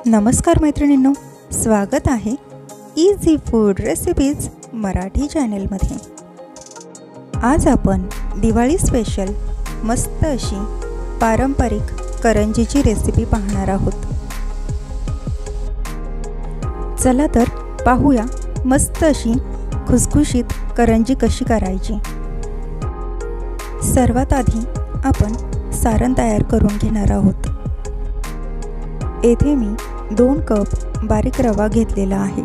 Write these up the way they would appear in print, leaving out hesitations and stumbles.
नमस्कार मैत्रिणींनो, स्वागत आहे इझी फूड रेसिपीज मराठी चॅनेलमध्ये। आज आपण दिवाळी स्पेशल मस्त अशी पारंपरिक करंजीची रेसिपी पाहणार आहोत। चला तर पाहूया मस्त अशी खुसखुशीत करंजी कशी करायची। सर्वात आधी आपण सारण तयार करून घेणार आहोत। येथे मी 2 कप बारीक रवा घेतलेला आहे।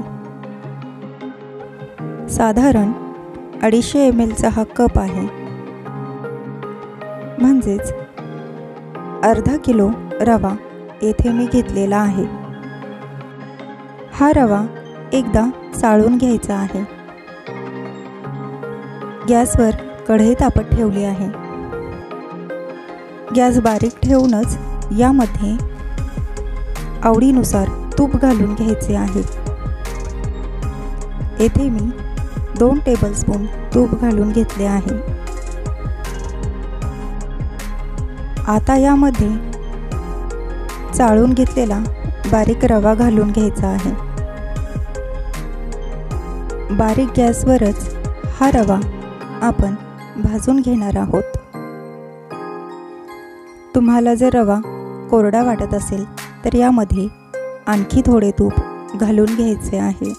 साधारण 250 ml चा हा कप आहे, म्हणजेच अर्धा किलो रवा येथे मी घेतलेला आहे। हा रवा एकदा चाळून घ्यायचा आहे। गॅसवर कढई तापत ठेवली आहे। गॅस बारीक ठेवूनच यामध्ये आवडीनुसार तूप घालून घ्यायचे आहे। येथे मी 2 टेबलस्पून तूप घालून घेतले आहे। आता यामध्ये चाळून घेतलेला बारीक रवा घालून घ्यायचा आहे। बारीक गॅसवरच हा रवा आपण भाजून घेणार आहोत। तुम्हाला जर रवा कोरडा वाटत असेल तर यामध्ये आणखी थोडे तूप घालून घ्यायचे आहे।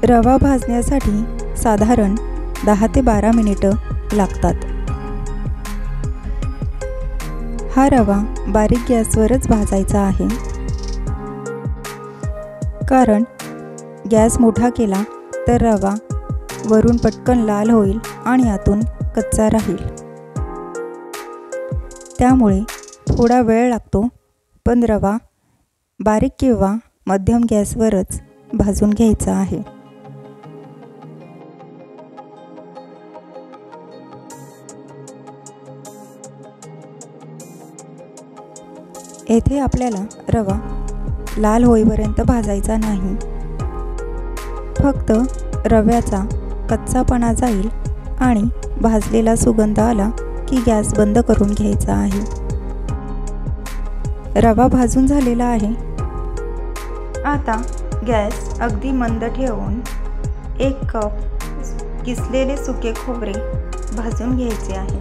रवा भाजण्यासाठी साधारण 10 ते 12 मिनिटे लागतात। हा रवा बारीक गॅसवरच भाजायचा आहे, कारण गॅस मोठा केला तर रवा वरून पटकन लाल होईल आणि आतून कच्चा राहील। त्यामुळे थोडा वेळ लागतो, पण रवा बारीक किंवा मध्यम गॅसवरच भाजून घ्यायचा आहे। येथे आपल्याला रवा लाल होईपर्यंत भाजायचा नाही, फक्त रव्याचा कच्चापणा जाईल आणि भाजलेला सुगंध आला की गॅस बंद करून घ्यायचा आहे। रवा भाजून झालेला आहे। आता गॅस अगदी मंद ठेवून 1 कप किसलेले सुके खोबरे भाजून घ्यायचे आहे।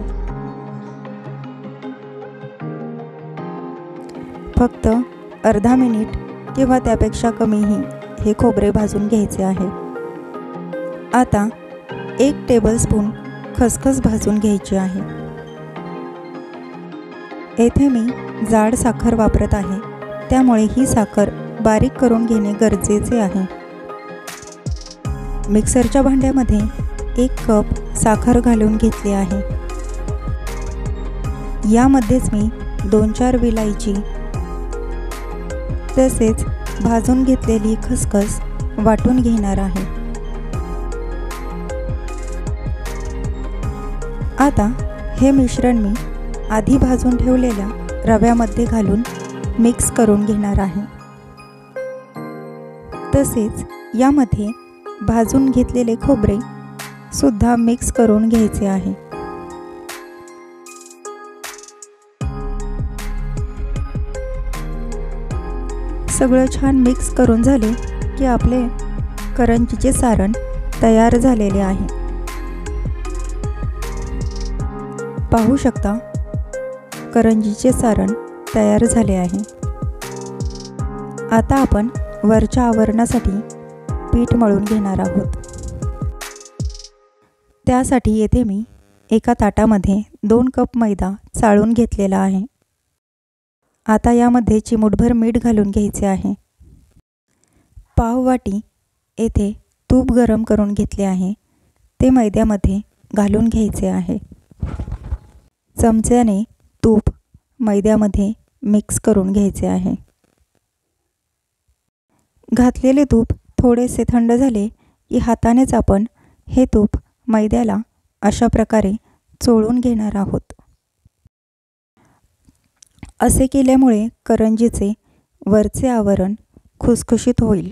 फक्त अर्धा मिनिट किंवा त्यापेक्षा कमीही हे खोबरे भाजून घ्यायचे आहे। आता 1 टेबलस्पून खसखस भाजून घ्यायची आहे। येथे मी जाड साखर वापरत आहे, त्यामुळे ही साखर बारीक करून घेणे गरजेचे आहे। मिक्सरच्या भांड्यामध्ये 1 कप साखर घालून घेतली आहे। यामध्येच मी 2-4 विलायची तसेच भाजून घेतलेली खसखस वाटून घेणार आहे। आता हे मिश्रण मी आधी भाजून ठेवलेल्या रव्यामध्ये घालून मिक्स करून घेणार आहे। तसेच यामध्ये भाजून घेतलेले खोबरे सुद्धा मिक्स करून घ्यायचे आहे। सगळं छान मिक्स करून झाले की आपले करंजीचे सारण तयार झालेले आहे। पाहू शकता, करंजीचे सारण तयार झाले आहे। आता आपण वरच्या आवरणासाठी पीठ मळून घेणार आहोत। त्यासाठी येथे मी एका ताटामध्ये 2 कप मैदा चाळून घेतलेला आहे। आता यामध्ये चिमूटभर मीठ घालून घ्यायचे आहे। पाव वाटी येथे तूप गरम करून घेतले आहे, ते मैद्यामध्ये घालून घ्यायचे आहे। चमच्याने तूप मैद्यामध्ये मिक्स करून घ्यायचे आहे। घातलेले तूप थोडेसे थंड झाले की हातानेच आपण हे तूप मैद्याला अशा प्रकारे चोळून घेणार आहोत। असे केल्यामुळे करंजीचे वरचे आवरण खुसखुशीत होईल।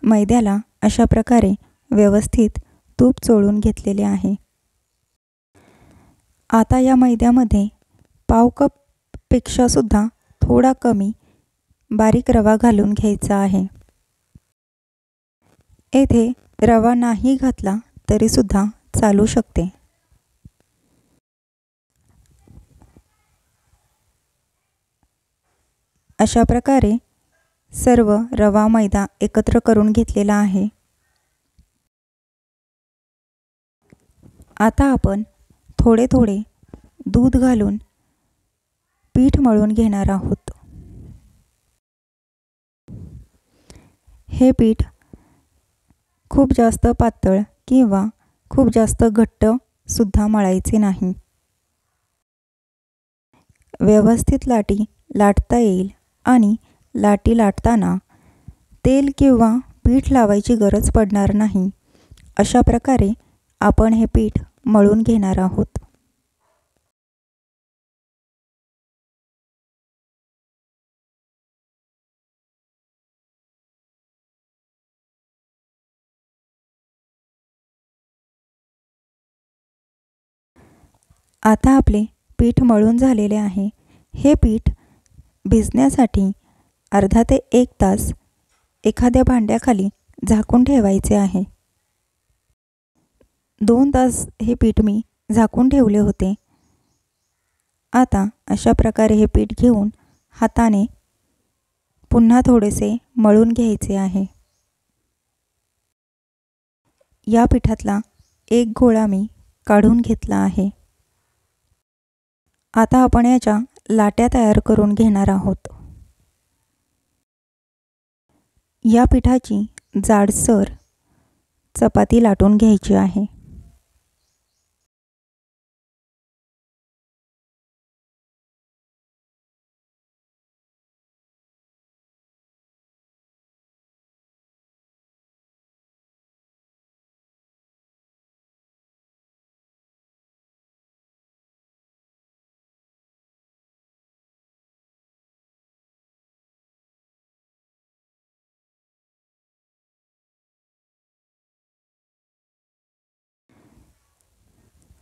मैद्याला अशा प्रकारे व्यवस्थित तूप चोळून घेतलेले आहे। आता या मैद्यामध्ये पाव कपपेक्षासुद्धा थोडा कमी बारीक रवा घालून घ्यायचा आहे. येथे रवा नाही घातला तरीसुद्धा चालू शकते. अशा प्रकारे सर्व रवा मैदा एकत्र करून घेतलेला आहे. आता आपण थोडे थोडे दूध घालून पीठ मळून घेणार आहोत. हे पीठ खूप जास्त पातळ किंवा खूप जास्त घट्ट सुद्धा मळायचे नाही. व्यवस्थित लाटी लाटता येईल आणि लाटी लाटताना तेल किंवा पीठ लावायची गरज पडणार नाही. अशा प्रकारे आपण हे पीठ मळून घेणार आहोत. आता आपले पीठ मळून झालेले आहे. हे पीठ भिजण्यासाठी अर्धा ते 1 तास एखाद्या भांड्याखाली झाकून ठेवायचे आहे. 2 तास हे पीठ मी झाकून ठेवले होते. आता अशा प्रकारे हे पीठ घेऊन हाताने पुन्हा थोडेसे मळून घ्यायचे आहे. या पिठातला एक गोळा मी काढून घेतला आहे. आता आपण याच्या लाट्या तयार करून घेणार आहोत. या पिठाची जाडसर चपाती लाटून घ्यायची आहे.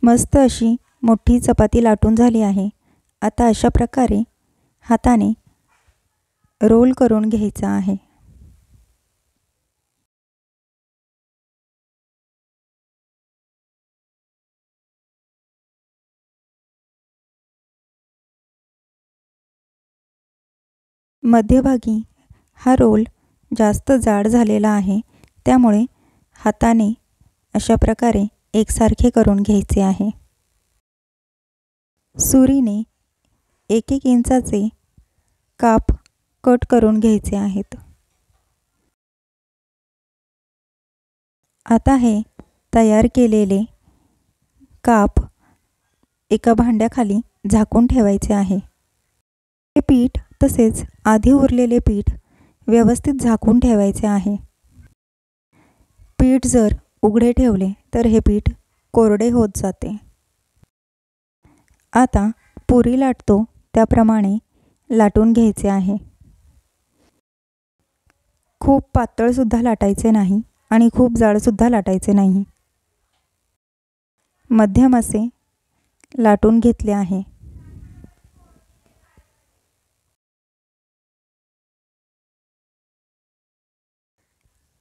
मस्त अशी मोठी चपाती लाटून झाली आहे. आता अशा प्रकारे हाताने रोल करून घ्यायचा आहे. मध्यभागी हा रोल जास्त जाड झालेला आहे, त्यामुळे हाताने अशा प्रकारे एकसारखे करून घ्यायचे आहे. सुरीने 1-1 इंचाचे काप कट करून घ्यायचे आहेत. आता हे तयार केलेले काप एका भांड्याखाली झाकून ठेवायचे आहे. हे पीठ तसेच आधी उरलेले पीठ व्यवस्थित झाकून ठेवायचे आहे. पीठ जर उघडे ठेवले तर हे पीठ कोरडे होत जाते. आता पुरी लाटतो त्याप्रमाणे लाटून घ्यायचे आहे. खूप पातळसुद्धा लाटायचे नाही आणि खूप जाडसुद्धा लाटायचे नाही. मध्यम असे लाटून घेतले आहे.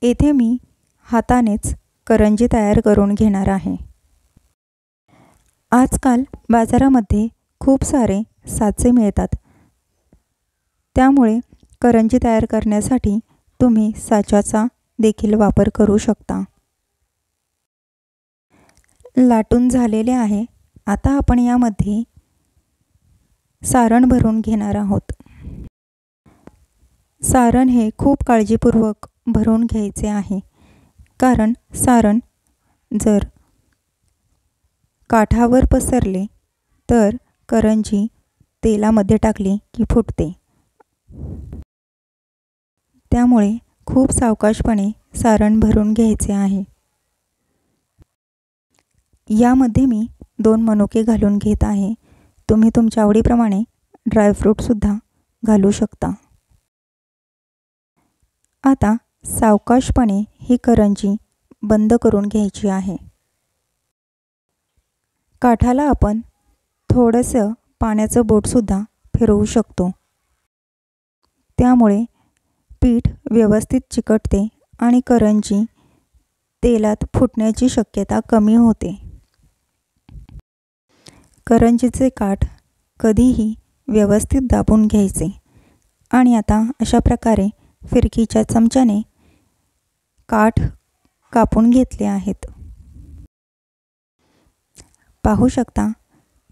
येथे मी हातानेच करंजी तयार करून घेणार आहे. आजकाल बाजारामध्ये खूप सारे साचे मिळतात, त्यामुळे करंजी तयार करण्यासाठी तुम्ही साच्याचा देखील वापर करू शकता. लाटून झालेले आहे. आता आपण यामध्ये सारण भरून घेणार आहोत. सारण हे खूप काळजीपूर्वक भरून घ्यायचे आहे, कारण सारण जर काठावर पसरले तर करंजी तेलामध्ये टाकली की फुटते. त्यामुळे खूप सावकाशपणे सारण भरून घ्यायचे आहे. यामध्ये मी 2 मनुके घालून घेत आहे. तुम्ही तुमच्या आवडीप्रमाणे ड्रायफ्रूटसुद्धा घालू शकता. आता सावकाशपणे ही करंजी बंद करून घ्यायची आहे. काठाला आपण थोडंसं पाण्याचं बोटसुद्धा फिरवू शकतो. त्यामुळे पीठ व्यवस्थित चिकटते आणि करंजी तेलात फुटण्याची शक्यता कमी होते. करंजीचे काठ कधीही व्यवस्थित दाबून घ्यायचे आणि आता अशा प्रकारे फिरकीच्या चमच्याने काठ कापून घेतले आहेत. पाहू शकता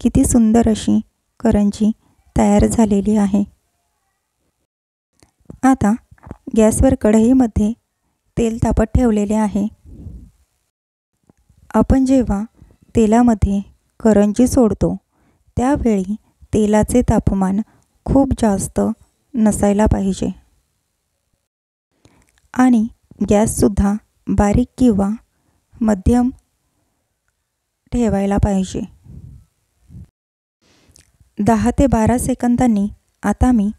किती सुंदर अशी करंजी तयार झालेली आहे. आता गॅसवर कढईमध्ये तेल तापत ठेवलेले आहे. आपण जेव्हा तेलामध्ये करंजी सोडतो त्यावेळी तेलाचे तापमान खूप जास्त नसायला पाहिजे आणि गॅससुद्धा बारीक किंवा मध्यम ठेवायला पाहिजे. 10 ते 12 सेकंदांनी आता मी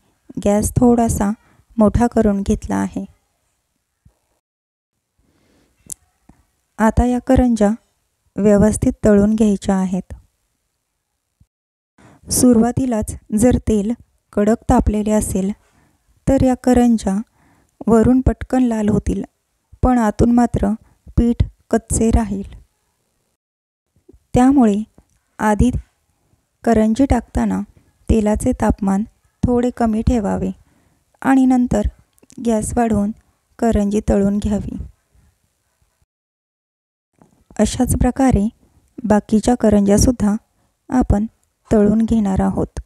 गॅस थोडासा मोठा करून घेतला आहे. आता या करंज्या व्यवस्थित तळून घ्यायच्या आहेत. सुरुवातीलाच जर तेल कडक तापलेले असेल तर या करंज्या वरून पटकन लाल होतील, पण आतून मात्र पीठ कच्चे राहील. त्यामुळे आधी करंजी टाकताना तेलाचे तापमान थोडे कमी ठेवावे आणि नंतर गॅस वाढवून करंजी तळून घ्यावी. अशाच प्रकारे बाकीच्या करंज्यासुद्धा आपण तळून घेणार आहोत.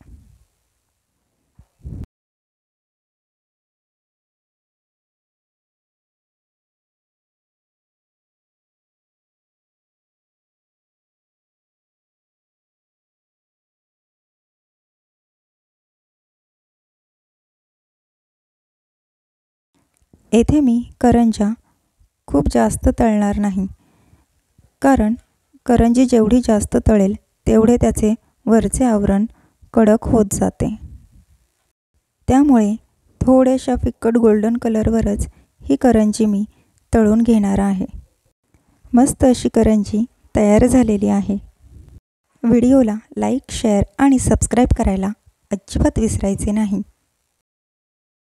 येथे मी करंज्या खूप जास्त तळणार नाही, कारण करंजी जेवढी जास्त तळेल तेवढे त्याचे वरचे आवरण कडक होत जाते. त्यामुळे थोड्याशा फिक्कट गोल्डन कलरवरच ही करंजी मी तळून घेणार आहे. मस्त अशी करंजी तयार झालेली आहे. व्हिडिओला लाईक, शेअर आणि सबस्क्राईब करायला अजिबात विसरायचे नाही.